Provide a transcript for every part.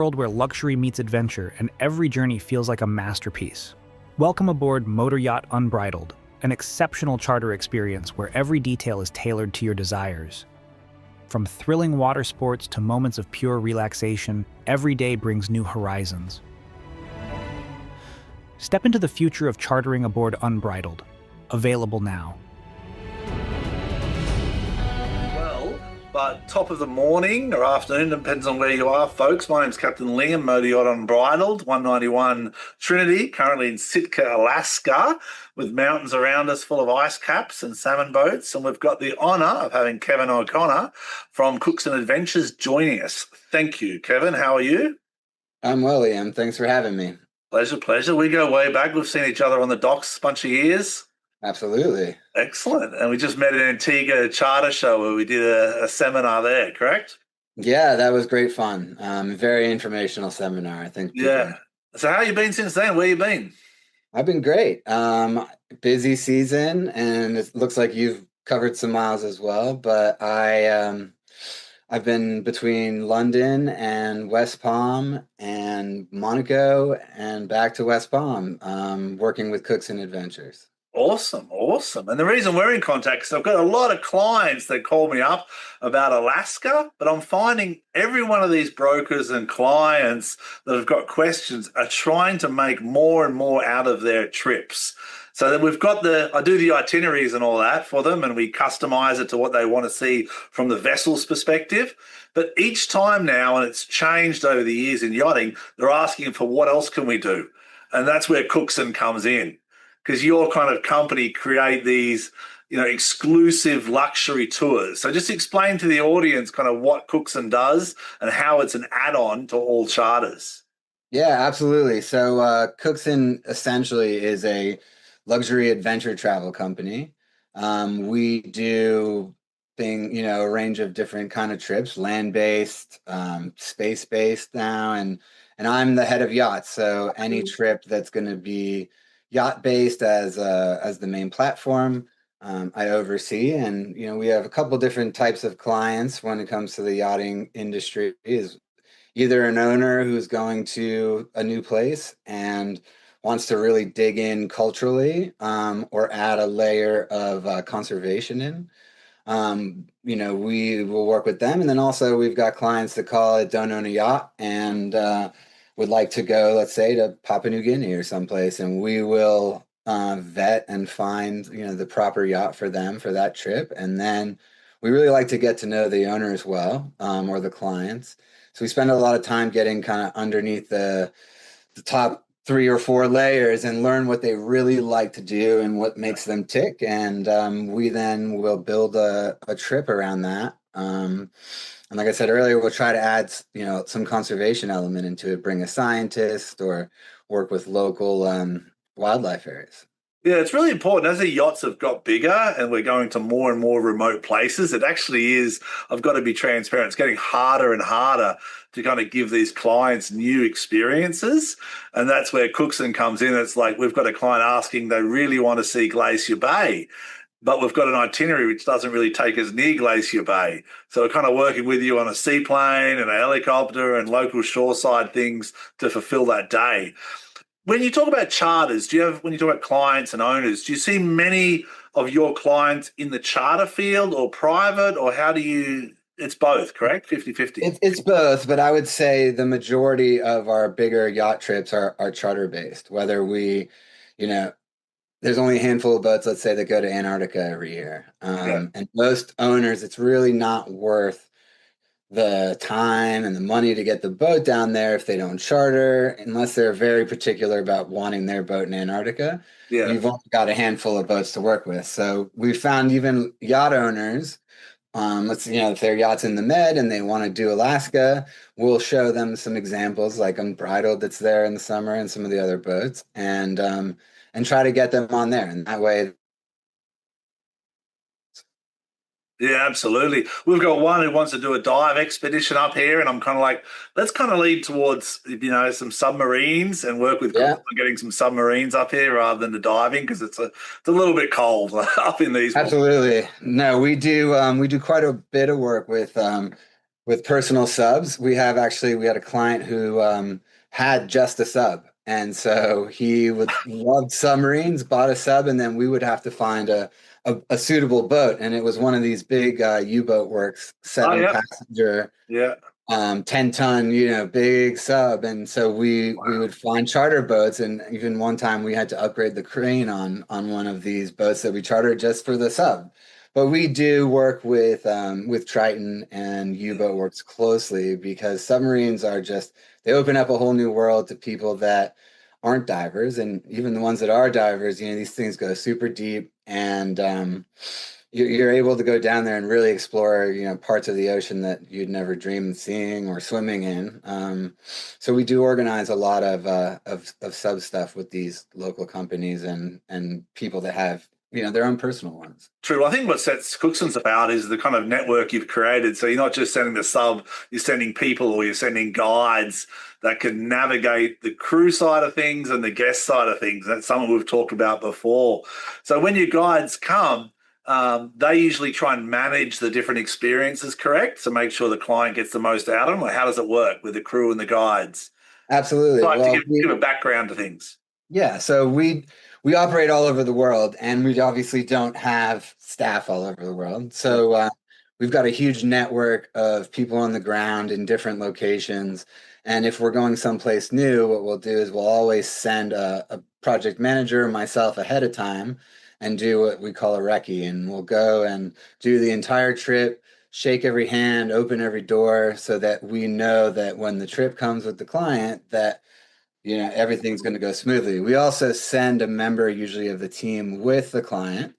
World where luxury meets adventure and every journey feels like a masterpiece. Welcome aboard Motor Yacht Unbridled, an exceptional charter experience where every detail is tailored to your desires. From thrilling water sports to moments of pure relaxation, every day brings new horizons. Step into the future of chartering aboard Unbridled. Available now. But top of the morning or afternoon, depends on where you are, folks. My name's Captain Liam, Motor Yacht Unbridled, 191 Trinity, currently in Sitka, Alaska, with mountains around us full of ice caps and salmon boats. And we've got the honour of having Kevin O'Connor from Cookson Adventures joining us. Thank you, Kevin. How are you? I'm well, Liam. Thanks for having me. Pleasure, pleasure. We go way back. We've seen each other on the docks a bunch of years. Absolutely. Excellent. And we just met at Antigua Charter Show where we did a seminar there, correct? Yeah, that was great fun. Very informational seminar, I think. Yeah. So how you been since then? Where you been? I've been great. Busy season, and it looks like you've covered some miles as well. But I've been between London and West Palm and Monaco and back to West Palm, working with Cookson Adventures. Awesome, awesome. And the reason we're in contact is I've got a lot of clients that call me up about Alaska, but I'm finding every one of these brokers and clients that have got questions are trying to make more and more out of their trips. So that we've got I do the itineraries and all that for them, and we customize it to what they want to see from the vessel's perspective. But each time now, and it's changed over the years in yachting, they're asking for what else can we do? And that's where Cookson comes in. Because your kind of company create these, exclusive luxury tours. So just explain to the audience kind of what Cookson does and how it's an add-on to all charters. Yeah, absolutely. So Cookson essentially is a luxury adventure travel company. We do a range of different kind of trips, land-based, space-based now, and I'm the head of yachts. So any trip that's going to be yacht based as the main platform, I oversee. And we have a couple different types of clients when it comes to the yachting industry. Is either an owner who's going to a new place and wants to really dig in culturally, or add a layer of conservation in. We will work with them. And then also we've got clients that call it don't own a yacht and would like to go, let's say, to Papua New Guinea or someplace, and we will vet and find, the proper yacht for them for that trip. And then we really like to get to know the owner as well, or the clients. So we spend a lot of time getting kind of underneath the top 3 or 4 layers and learn what they really like to do and what makes them tick. And we then will build a trip around that. And like I said earlier, we'll try to add, some conservation element into it, bring a scientist or work with local wildlife areas. Yeah, it's really important. As the yachts have got bigger and we're going to more and more remote places, it actually is, I've got to be transparent, it's getting harder and harder to kind of give these clients new experiences. And that's where Cookson comes in. It's like we've got a client asking they really want to see Glacier Bay, but we've got an itinerary which doesn't really take us near Glacier Bay. So we're kind of working with you on a seaplane and a helicopter and local shoreside things to fulfill that day. When you talk about charters, when you talk about clients and owners, do you see many of your clients in the charter field or private, or it's both, correct? 50-50? It's both, but I would say the majority of our bigger yacht trips are charter based, whether there's only a handful of boats, let's say, that go to Antarctica every year. And most owners, it's really not worth the time and the money to get the boat down there if they don't charter, unless they're very particular about wanting their boat in Antarctica. Yeah. You've only got a handful of boats to work with. So we found even yacht owners, if their yacht's in the Med and they want to do Alaska, we'll show them some examples like Unbridled that's there in the summer and some of the other boats, and try to get them on there. And that way. Yeah, absolutely. We've got one who wants to do a dive expedition up here, and I'm kind of like, let's kind of lead towards, some submarines and work with on getting some submarines up here rather than the diving, because it's a little bit cold up in these. Absolutely. No, we do quite a bit of work with with personal subs, we had a client who had just a sub. And so he would loved submarines, bought a sub, and then we would have to find a suitable boat. And it was one of these big U-boat works, Oh, seven yeah. passenger, Yeah. 10-ton, big sub. And so we would find charter boats. And even one time we had to upgrade the crane on one of these boats that we chartered just for the sub. But we do work with Triton and U-boat works closely because submarines are just they open up a whole new world to people that aren't divers, and even the ones that are divers. These things go super deep, and you're able to go down there and really explore parts of the ocean that you'd never dreamed seeing or swimming in. So we do organize a lot of sub stuff with these local companies and people that have their own personal ones. True. I think what sets Cookson's about is the kind of network you've created. So you're not just sending the sub, you're sending people or you're sending guides that can navigate the crew side of things and the guest side of things. That's something we've talked about before. So when your guides come, they usually try and manage the different experiences, correct? To make sure the client gets the most out of them. Or how does it work with the crew and the guides? Absolutely. Like to Well, give a background to things. yeah, so we operate all over the world, and we obviously don't have staff all over the world. Yeah. So we've got a huge network of people on the ground in different locations. And if we're going someplace new, what we'll do is we'll always send a project manager, myself, ahead of time, and do what we call a recce. And we'll go and do the entire trip, shake every hand, open every door, so that we know that when the trip comes with the client, that everything's going to go smoothly. We also send a member usually of the team with the client,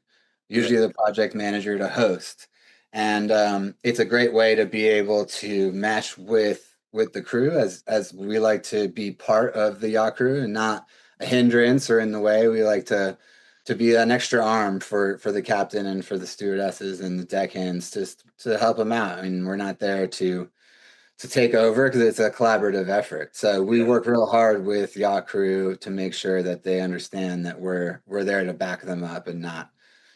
Yeah. usually the project manager, to host. And it's a great way to be able to mesh with the crew, as we like to be part of the yacht crew and not a hindrance or in the way. We like to be an extra arm for the captain and for the stewardesses and the deckhands, just to help them out. I mean, we're not there to take over because it's a collaborative effort. So we Yeah. work real hard with yacht crew to make sure that they understand that we're there to back them up and not,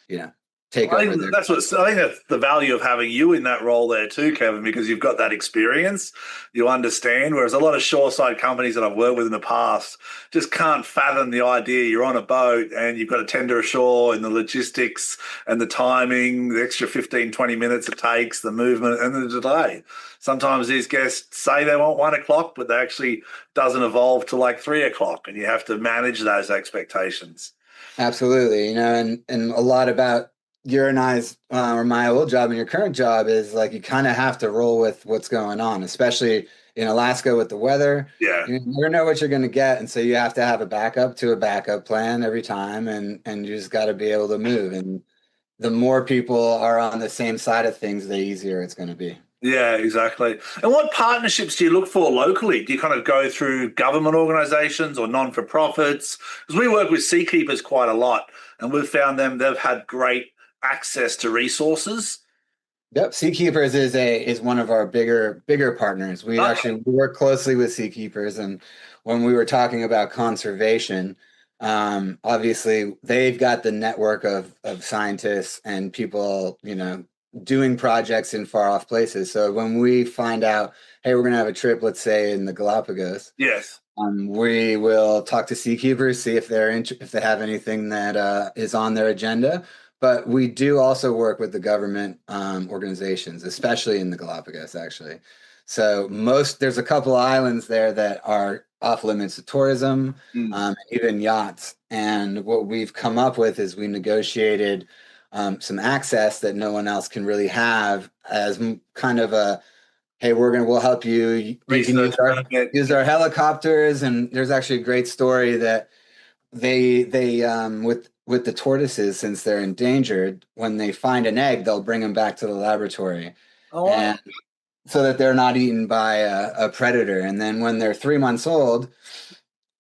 you know, take I over think their. I think that's the value of having you in that role there too, Kevin, because you've got that experience, you understand. Whereas a lot of shoreside companies that I've worked with in the past just can't fathom the idea you're on a boat and you've got to tender ashore and the logistics and the timing, the extra 15, 20 minutes it takes, the movement and the delay. Sometimes these guests say they want 1 o'clock, but they actually doesn't evolve to like 3 o'clock, and you have to manage those expectations. Absolutely, and a lot about your and I's or my old job and your current job is like you kind of have to roll with what's going on, especially in Alaska with the weather. Yeah. You never know what you're going to get, and so you have to have a backup to a backup plan every time, and you just got to be able to move. And the more people are on the same side of things, the easier it's going to be. Yeah, exactly. And what partnerships do you look for locally? Do you kind of go through government organizations or non-for-profits? Because we work with seakeepers quite a lot, and we've found they've had great access to resources. Yep, Seakeepers is one of our bigger partners. We work closely with Seakeepers, and when we were talking about conservation, obviously they've got the network of scientists and people, doing projects in far off places. So when we find out, hey, we're gonna have a trip, let's say in the Galapagos, Yes. we will talk to Seakeepers, see if if they have anything that is on their agenda. But we do also work with the government organizations, especially in the Galapagos, actually. So there's a couple islands there that are off limits to tourism, Mm. even yachts. And what we've come up with is we negotiated some access that no one else can really have as kind of a hey, we'll help you. You can Research permit. use our helicopters, and there's actually a great story that they with the tortoises, since they're endangered, when they find an egg, they'll bring them back to the laboratory, Oh, wow. and so that they're not eaten by a predator. And then when they're 3 months old,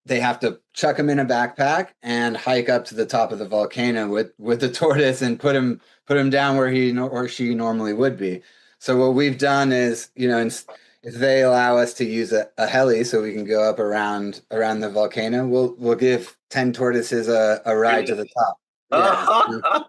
they have to chuck him in a backpack and hike up to the top of the volcano with the tortoise and put him down where he or she normally would be. So what we've done is, if they allow us to use a heli so we can go up around the volcano, we'll give 10 tortoises a ride to the top. Yeah.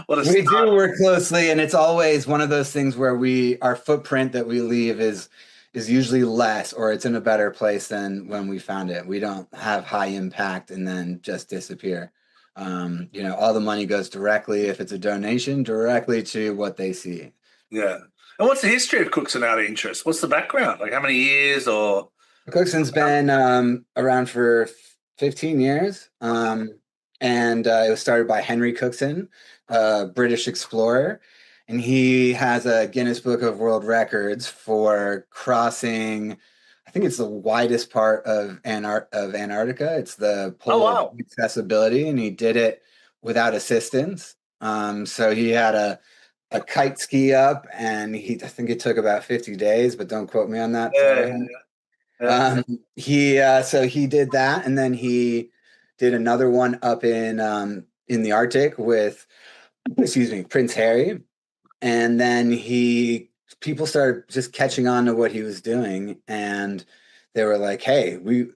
What a We start. do work closely, and it's always one of those things where our footprint that we leave is usually less, or it's in a better place than when we found it. We don't have high impact and then just disappear. All the money goes directly, if it's a donation, directly to what they see. Yeah. And what's the history of Cookson out of interest? What's the background? Like how many years or Cookson's been around for 15 years, and it was started by Henry Cookson, a British explorer, and he has a Guinness Book of World Records for crossing. I think it's the widest part of Antarctica. It's the oh pole of wow. accessibility, and he did it without assistance. So he had a kite ski up, and I think it took about 50 days, but don't quote me on that. Yeah, Sorry. yeah, yeah. So he did that, and then he did another one up in the Arctic with, excuse me, Prince Harry, and then people started just catching on to what he was doing, and they were like, "Hey, if We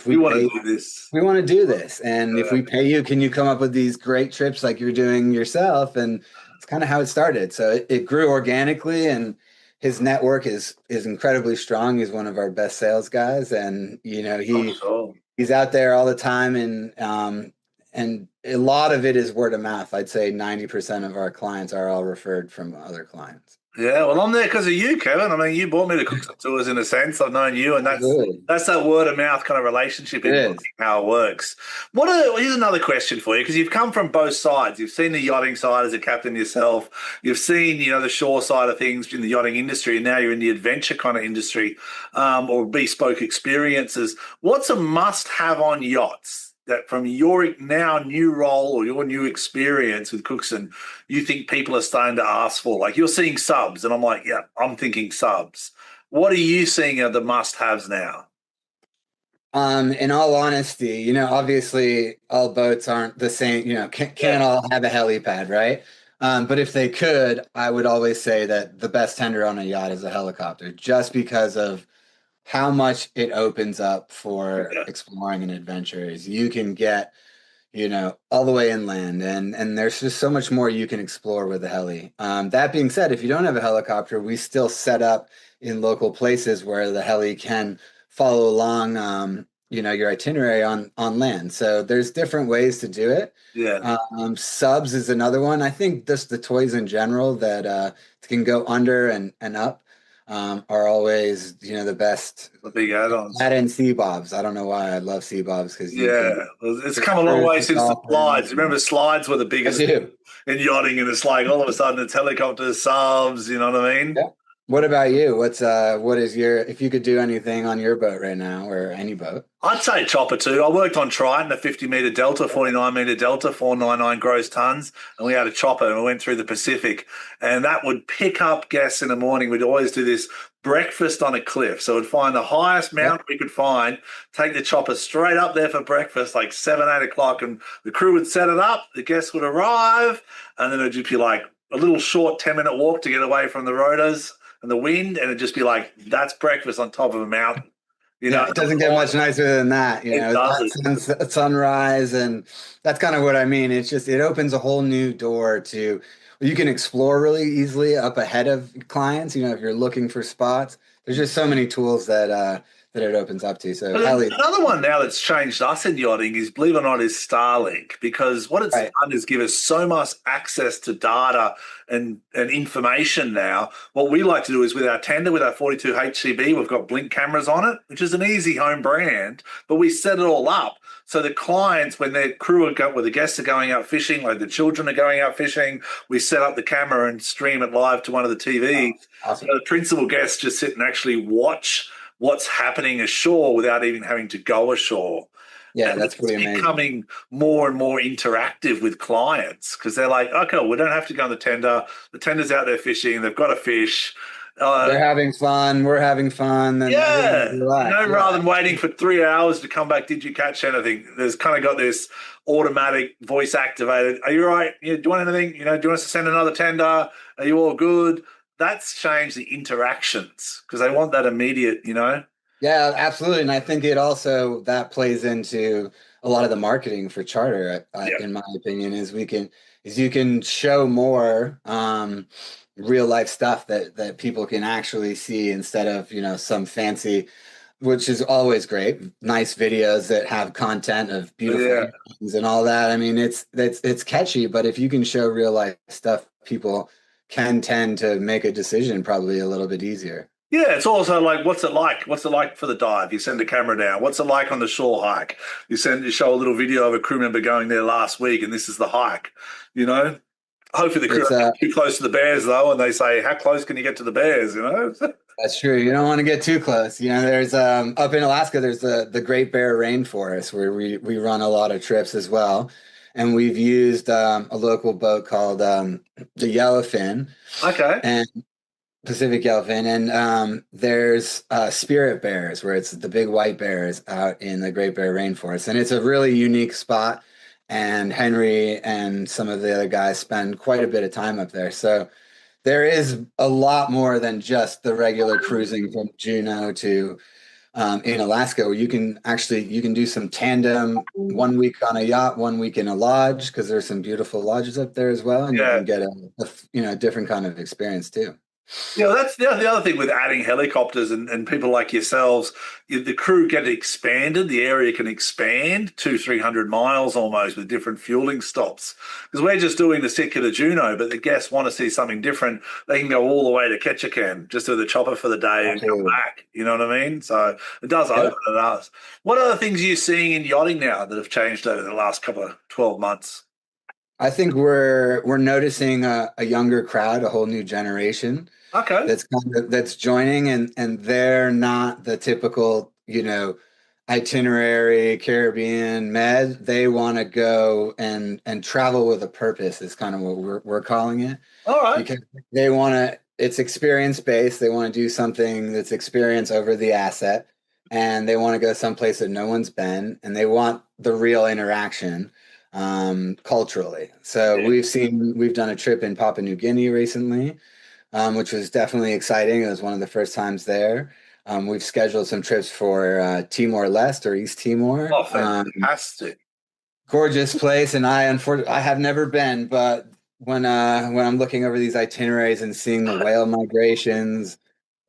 we want pay, to do this. we want to do this, and if Yeah. we pay you, can you come up with these great trips like you're doing yourself?" And it's kind of how it started. So it grew organically, and his network is incredibly strong. He's one of our best sales guys, and I'm sure. he's out there all the time, and a lot of it is word of mouth. I'd say 90% of our clients are all referred from other clients. Yeah, well, I'm there because of you, Kevin. I mean, you brought me to Cookson Tours in a sense. I've known you, and that's Absolutely. that's that word of mouth kind of relationship It in is. how it works. Here's another question for you because you've come from both sides. You've seen the yachting side as a captain yourself. You've seen, the shore side of things in the yachting industry, and now you're in the adventure kind of industry, or bespoke experiences. What's a must-have on yachts that, from your now new role or your new experience with Cookson, you think people are starting to ask for? Like you're seeing subs, and I'm like, yeah, I'm thinking subs. What are you seeing are the must-haves now? In all honesty, obviously all boats aren't the same, Yeah, can't all have a helipad, right? But if they could, I would always say that the best tender on a yacht is a helicopter, just because of how much it opens up for yeah, exploring and adventures. You can get, all the way inland, and there's just so much more you can explore with a heli. That being said, if you don't have a helicopter, we still set up in local places where the heli can follow along, your itinerary on land. So there's different ways to do it. yeah. Subs is another one. I think just the toys in general that can go under and up are always, the best. The big add-ons. That and sea bobs. I don't know why I love sea bobs, because you Yeah, can well, it's just come a long cruise way with since the slides. dolphins. Remember, slides were the I biggest do. in yachting, and it's like all of a sudden it's helicopters, subs. You know what I mean? Yeah. What about you? What is if you could do anything on your boat right now, or any boat? I'd say chopper too. I worked on Triton, a 50-meter delta, 49-meter delta, 499 gross tons, and we had a chopper and we went through the Pacific. And that would pick up guests in the morning. We'd always do this breakfast on a cliff. So we'd find the highest Yeah. mountain we could find, take the chopper straight up there for breakfast, like 7, 8 o'clock, and the crew would set it up. The guests would arrive, and then it'd just be like a little short 10-minute walk to get away from the rotors and the wind, and it'd just be like, that's breakfast on top of a mountain. Yeah, it doesn't get much nicer than that. It doesn't. Sunrise, and that's kind of what I mean. It opens a whole new door to, you can explore really easily up ahead of clients. If you're looking for spots, there's just so many tools that it opens up to. So But then hell, another one now that's changed us in yachting is, believe it or not, is Starlink, because what it's right. done is give us so much access to data and information now. What we like to do is with our tender, with our 42 HCB, we've got blink cameras on it, which is an easy home brand, but we set it all up. So the clients, when their crew where the guests are going out fishing, like the children are going out fishing, we set up the camera and stream it live to one of the TVs. Oh, awesome. So the principal guests just sit and actually watch what's happening ashore without even having to go ashore. Yeah, And that's it's pretty amazing. becoming more and more interactive with clients because they're like, okay, we don't have to go on the tender. The tender's out there fishing. They've got a fish. They're having fun. We're having fun, and everyone's Yeah. relaxed. Rather Yeah. than waiting for 3 hours to come back, did you catch anything? There's kind of got this automatic voice activated. Are you all right? Do you want anything? Do you want us to send another tender? Are you all good? That's changed the interactions because they want that immediate. Yeah, absolutely. And I think it also that plays into a lot of the marketing for charter, Yeah. in my opinion, is you can show more real life stuff that people can actually see instead of, some fancy, which is always great, nice videos that have content of beautiful Yeah. earrings and all that. I mean, it's catchy, but if you can show real life stuff, people can tend to make a decision probably a little bit easier. Yeah, it's also like, what's it like? What's it like for the dive? You send a camera down. What's it like on the shore hike? You show a little video of a crew member going there last week, and this is the hike. You know, hopefully the crew It's don't get too close to the bears though, and they say, "How close can you get to the bears?" You know. That's true. You don't want to get too close. There's up in Alaska, there's the Great Bear Rainforest where we run a lot of trips as well. And we've used a local boat called the Yellowfin Okay. and Pacific Yellowfin. And there's spirit bears where it's the big white bears out in the Great Bear Rainforest. And it's a really unique spot. And Henry and some of the other guys spend quite a bit of time up there. So there is a lot more than just the regular cruising from Juneau to in Alaska, where you can do some tandem 1 week on a yacht, 1 week in a lodge, because there's some beautiful lodges up there as well, and you Yeah. can get a different kind of experience too. Yeah, well, that's the other thing with adding helicopters and people like yourselves. The crew get expanded. The area can expand 300 miles almost with different fueling stops. Because we're just doing the circular Juno, but the guests want to see something different. They can go all the way to Ketchikan, just do the chopper for the day and come Absolutely. back. You know what I mean? So it does open Yep. it up. What other things are you seeing in yachting now that have changed over the last couple of 12 months? I think we're noticing a younger crowd, a whole new generation Okay. that's joining, and they're not the typical, itinerary Caribbean med. They want to go and travel with a purpose is kind of what we're calling it, All right. because it's experience based. They want to do something that's experience over the asset, and they want to go someplace that no one's been, and they want the real interaction culturally. So Yeah. we've done a trip in Papua New Guinea recently, which was definitely exciting. It was one of the first times there. We've scheduled some trips for Timor-Leste or East Timor. Oh, fantastic. Gorgeous place, and I have never been, but when I'm looking over these itineraries and seeing the whale migrations,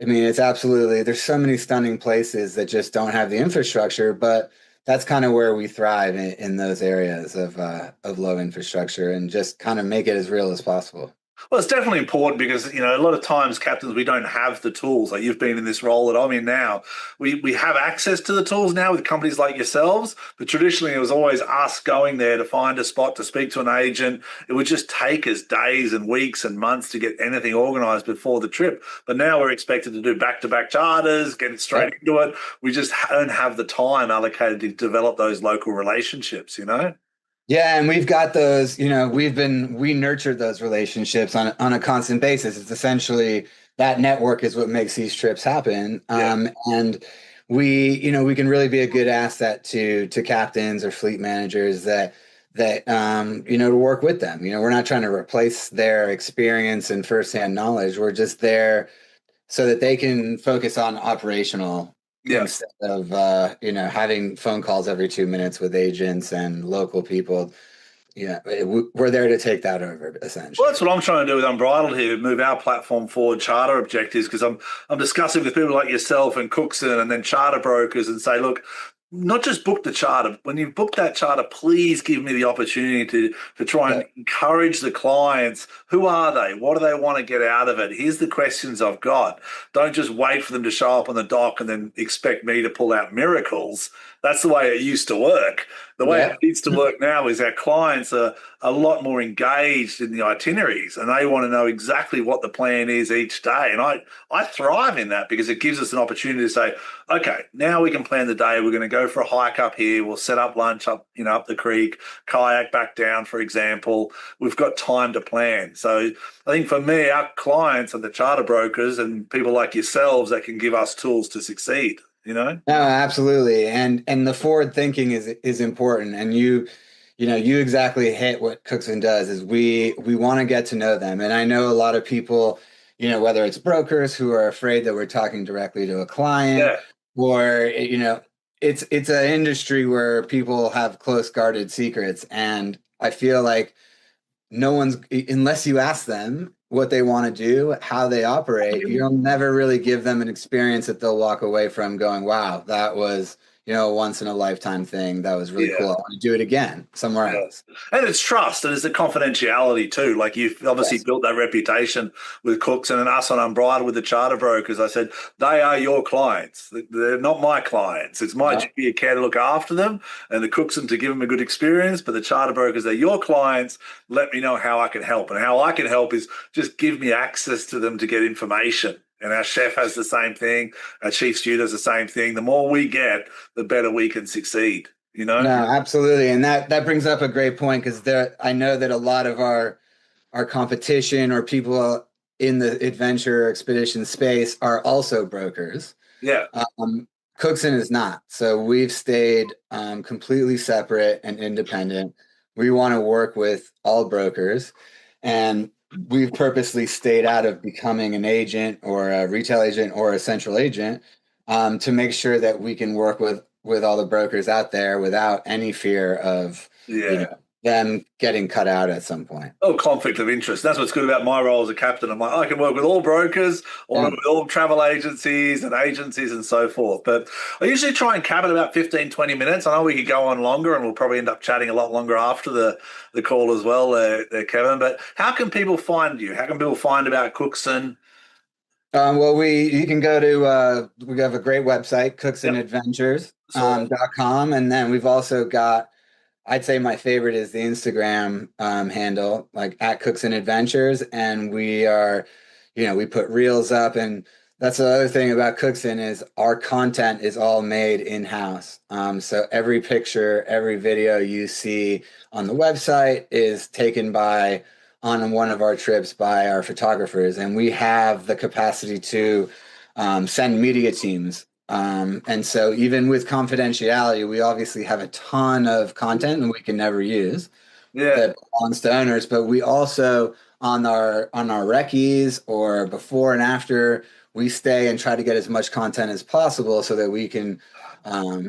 I mean, it's absolutely, there's so many stunning places that just don't have the infrastructure, but that's kind of where we thrive in those areas of low infrastructure and just kind of make it as real as possible. Well, it's definitely important because, a lot of times, captains, we don't have the tools. Like you've been in this role that I'm in now. We have access to the tools now with companies like yourselves, but traditionally it was always us going there to find a spot to speak to an agent. It would just take us days and weeks and months to get anything organized before the trip. But now we're expected to do back-to-back charters, get straight into it. We just don't have the time allocated to develop those local relationships. Yeah, and we've got those, we nurture those relationships on a constant basis. It's essentially that network is what makes these trips happen. Yeah. And we can really be a good asset to captains or fleet managers to work with them. We're not trying to replace their experience and firsthand knowledge. We're just there so that they can focus on operational Yeah. instead of having phone calls every 2 minutes with agents and local people. We're there to take that over Well, essentially. that's what I'm trying to do with Unbridled here, move our platform forward, charter objectives, because I'm discussing with people like yourself and Cookson and then charter brokers and say, look, not just book the charter. When you book that charter, please give me the opportunity to try Yeah, and encourage the clients. Who are they? What do they want to get out of it? Here's the questions I've got. Don't just wait for them to show up on the dock and then expect me to pull out miracles. That's the way it used to work. The way it yeah. needs to work now is our clients are a lot more engaged in the itineraries and they want to know exactly what the plan is each day. And I thrive in that because it gives us an opportunity to say, okay, now we can plan the day. We're going to go for a hike up here. We'll set up lunch up the creek, kayak back down, for example. We've got time to plan. So I think for me, our clients are the charter brokers and people like yourselves that can give us tools to succeed. No, absolutely. And the forward thinking is important. And you exactly hit what Cookson does is we want to get to know them. And I know a lot of people, whether it's brokers who are afraid that we're talking directly to a client Yeah. or, it's an industry where people have close guarded secrets, and I feel like no one's unless you ask them what they want to do, how they operate, you'll never really give them an experience that they'll walk away from going, wow, that was, a once in a lifetime thing. That was really Yeah. cool. I want to do it again somewhere Yeah. else. And it's trust and it's the confidentiality too. Like you've obviously Yes. built that reputation with Cookson and us on Unbridled with the charter brokers. I said, they are your clients. They're not my clients. It's my Yeah. duty of care to look after them and the Cookson to give them a good experience. But the charter brokers, they're your clients. Let me know how I can help. And how I can help is just give me access to them to get information. And our chef has the same thing. Our chief steward has the same thing. The more we get, the better we can succeed, you No, know? absolutely. And that brings up a great point because I know that a lot of our competition or people in the adventure expedition space are also brokers. Yeah. Um, Cookson is not. So we've stayed completely separate and independent. We want to work with all brokers, and we've purposely stayed out of becoming an agent or a retail agent or a central agent to make sure that we can work with all the brokers out there without any fear of, Yeah. them getting cut out at some point. Oh, conflict of interest. That's what's good about my role as a captain. I'm like, I can work with all brokers, or Yeah. with all travel agencies and so forth. But I usually try and cap it about 15, 20 minutes. I know we could go on longer and we'll probably end up chatting a lot longer after the call as well there, Kevin. But how can people find you? How can people find about Cookson? Well, you can go to we have a great website, Yep. Cookson So, .com, and then we've also got, I'd say my favorite is the Instagram handle, like at Cookson Adventures, and we put reels up, and that's the other thing about Cookson is our content is all made in-house. So every picture, every video you see on the website is taken on one of our trips by our photographers, and we have the capacity to send media teams. And so even with confidentiality, we obviously have a ton of content and we can never use yeah. that belongs to owners, but we also on our recce's or before and after, we stay and try to get as much content as possible so that we can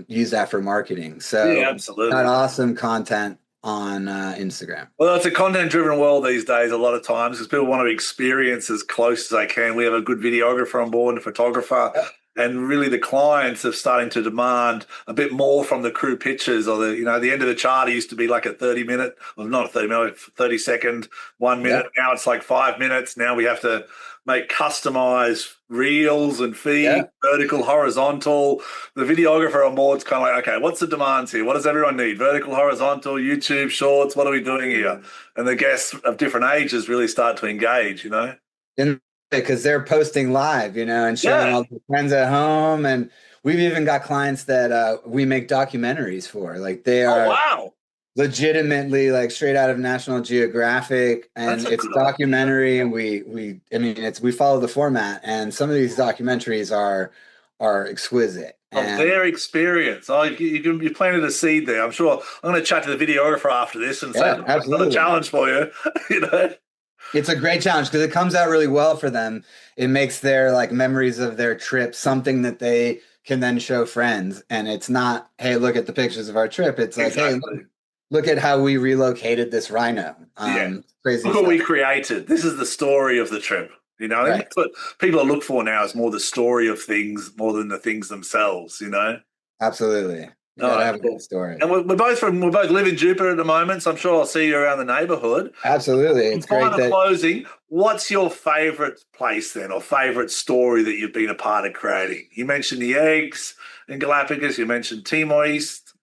use that for marketing. Yeah, So got absolutely. awesome content on Instagram. Well, it's a content-driven world these days a lot of times because people want to experience as close as they can. We have a good videographer on board and a photographer, and really the clients are starting to demand a bit more from the crew pictures or the end of the charter used to be like a 30-minute, well, not a 30-minute, 30-second, 1 minute. Yeah, Now it's like 5 minutes. Now we have to make customized reels and yeah. feed vertical, horizontal. The videographer on board's kind of like, okay, what's the demands here? What does everyone need? Vertical, horizontal, YouTube shorts. What are we doing here? And the guests of different ages really start to engage. And because they're posting live, and showing Yeah. all their friends at home. And we've even got clients that we make documentaries for. Like they Oh, are wow. legitimately like straight out of National Geographic, That's and a it's good idea. documentary, and we follow the format, and some of these documentaries are exquisite. Of And their experience. Oh, you planted a seed there. I'm sure I'm going to chat to the videographer after this and say, yeah, look, I've got a absolutely. challenge for you. you know? It's a great challenge because it comes out really well for them. It makes their like memories of their trip something that they can then show friends. And it's not, hey, look at the pictures of our trip. It's like, hey, Exactly. look at how we relocated this rhino. Yeah. Crazy Look what we stuff. created. This is the story of the trip. I think Right. that's what people look for now is more the story of things more than the things themselves. Absolutely. You All got to right, have a good cool. story. And we both live in Jupiter at the moment, so I'm sure I'll see you around the neighborhood. Absolutely. In It's great final that, closing, what's your favorite place then, or favorite story that you've been a part of creating? You mentioned the eggs in Galapagos. You mentioned Timor East.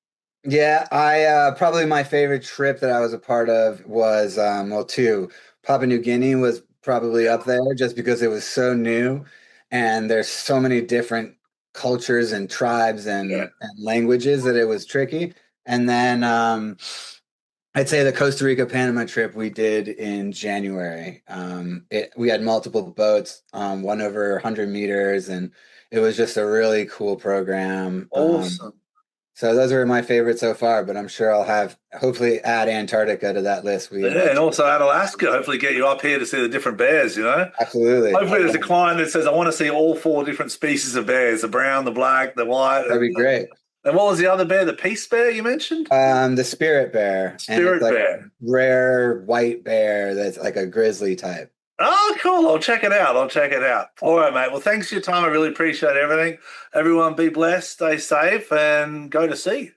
yeah, probably my favorite trip that I was a part of was, well, two. Papua New Guinea was probably Yeah, up there just because it was so new and there's so many different cultures and tribes yeah, and languages that it was tricky. And then I'd say the Costa Rica Panama trip we did in January. We had multiple boats, one over 100 meters, and it was just a really cool program. awesome. So those are my favorites so far, but I'm sure I'll have hopefully add Antarctica to that list. We Yeah, like and to also out Alaska. Hopefully, get you up here to see the different bears. absolutely. Hopefully, there's a client that says, I want to see all four different species of bears: the brown, the black, the white. That'd And be great. And what was the other bear? The peace bear you mentioned? The spirit bear. And Spirit it's like bear. rare white bear that's like a grizzly type. Oh, cool. I'll check it out. All right, mate. Well, thanks for your time. I really appreciate everything. Everyone be blessed, stay safe, and go to sea.